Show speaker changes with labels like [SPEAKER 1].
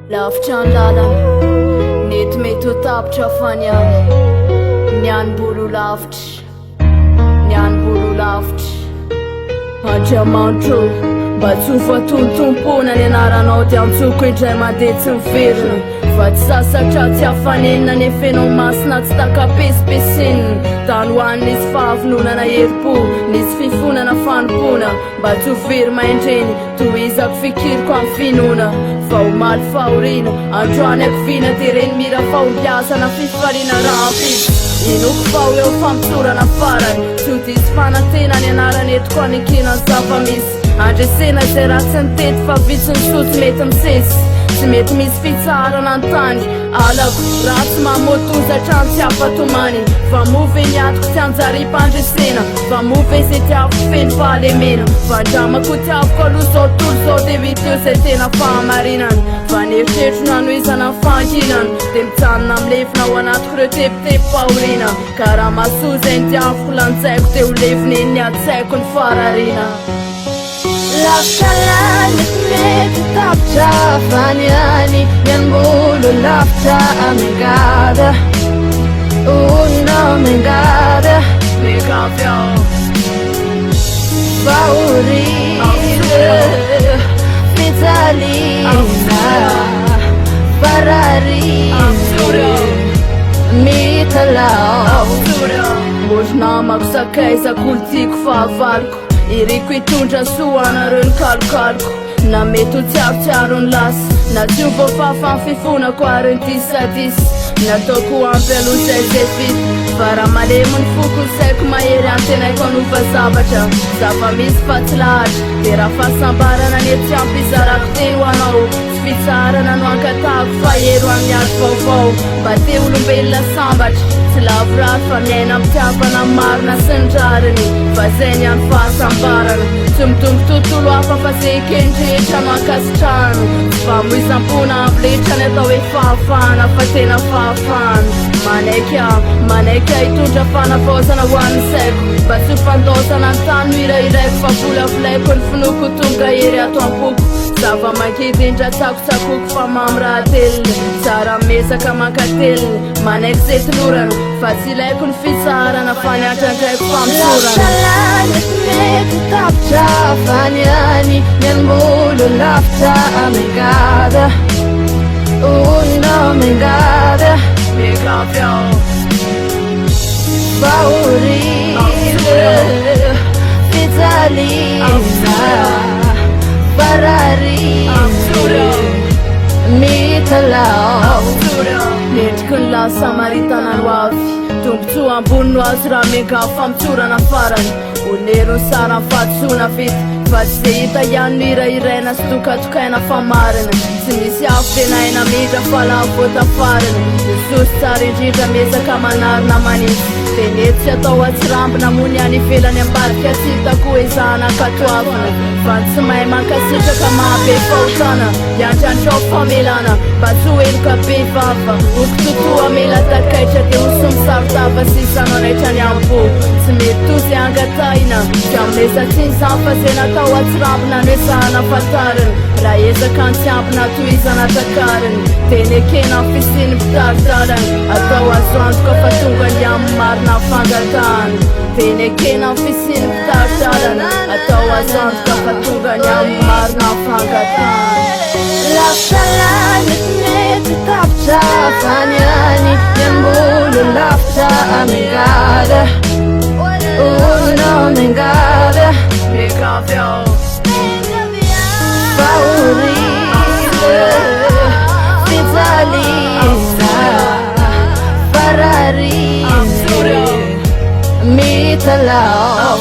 [SPEAKER 1] Lavitra ny lalana, nety mety ho tapitra fa ny bolo lavitra, ny bolo lavitra. Andriamanitro, mba tsy ho voatontompona ny anaranao dia antsoko indray mandeha tsy miverina. Fa tsy sasatra tsy hafanenina ny efenao masina tsy takapesipesina. Tany hoanin'nisy fahavononana herim-po, nisy fifonana fanompona. Mba tsy ho very maindreny, tohizako fikiriko amin'ny finoana. Fa ho maly fahoriana, androany akovina tereny mira fahombiasana fifaliana rampy. Inoko fa ho eo fampisorana farany, tsy ho disy fanantena ny anarany etiko anekenany zava-misy. Andresena zay ratsy ny tety fa vitsy ny sotsy mety misesy. Tsy mety misy fitsarana ny tany, alako ratsy mamotozatra ny tsy afatomany. Fa move ny atiko tsy anjari-pandresena, fa move zay tiaviko feno fahalemena. Fa andramako tiaviko aloha zao tolo zao de vita eo zay tena fahamarinany. Fa neritreritro nanoizana ny fanginany, de mijanona amilevina ao anatiko reo tepitepo fahorina. Ka raha masoa zay ny tiaviko lanjaiko de ho leviny ny atsaiko ny fararina.
[SPEAKER 2] Lavitra lany mety tapitra faniany, ny bolo lavitra amengada, una amengada.
[SPEAKER 1] Mekaviao,
[SPEAKER 2] Faorina, fitalina, fararina, mitalao.
[SPEAKER 1] Hoje namako sakaizako olotiko fahavaloko, iriko hitondra soanareo ny kalokaloka. Na mety ho tsiarotsiaro ny lasy, na tsy ho voafafa ny fifonako ary ny disadisy. Nataoko ampy aloha zay vita, fa raha malemo ny foko ny saiko mahery antenaiko anova zavatra. Zava-misy fa tsy lahatra, de raha fahasambarana ny etsy ampy izarako telo anao. Tsy fitsarana no ankatahako fa hero amin'ny ady vaovao. Mba te olombelona sambatra, tsy lavorary fa miaina mpitiavana marina sy ny rariny. Fa zay ny any fahasambarana, tsy mitombo tontolo hafa fa zay kendrehetra no ankasitrahana. Tsy famoizam-pona ampiletra ny atao hoe fahafahana fa tena fahafahana. Manaiky hitondra fanavaozana ho an'ny saiko, mba tsy ho fandosana ny tany no irairaiko. Fa volavolayko ny finoko tonga hery ato ampoko, zava-mankidy indra-tsakotsakoko fa mamy raha teliny. Tsara mesaka mankateliny, manaiky zay tilorana, fa tsy ilaiko ny fitsarana fa ny antrandraiko fampisorana.
[SPEAKER 2] Lavitra lany mety tapitra faniany, ny bolo lavitra amengada, una amengada.
[SPEAKER 1] Mekaviao,
[SPEAKER 2] Faorina, fitalina, fararina, mitalao.
[SPEAKER 1] nendriky ny la samaritana no avy, tombotsoa ambony no azo raha mengafo fampitsorana farany. Onero ny sara ny fahatosoana vita, fa tsy ze hita ihany no irairaina sy tokatokaina fa marina. Tsy misy afo de naina midra fa lavotafarina. Nisosy tsara indrindra mesaka manarina manisy, de nety tsy atao atsirambina mony any ivelany ambadika tsy hitako ezahana katoavana. Fa tsy mahay mankasitraka mahabe fahotana, iandrandrao famelana. Mba tsy ho eloka be vava, okitotoa mela takaitra de hosomy saritava sy sananaitra ny ampo. Tsy mety tozy angatahina, tsy amlesatsiny zany fa zay natao atsirambina no ezahana fatarina. Raha ezaka ny tsy ampina tohizana takariny, de nekena ny fisiny mpitaridalana. Atao azo antoka fa tonga ny amin'ny marina fangatahana, de nekena ny fisiny mpitaridalana. Atao azo antoka fa tonga ny amin'ny marina fangatahana.
[SPEAKER 2] Lavitra lany mety tapitra faniany, ny bolo lavitra amengada, una amengada.
[SPEAKER 1] Mekaviao,
[SPEAKER 2] Faorina, fitalina, fararina, mitalao.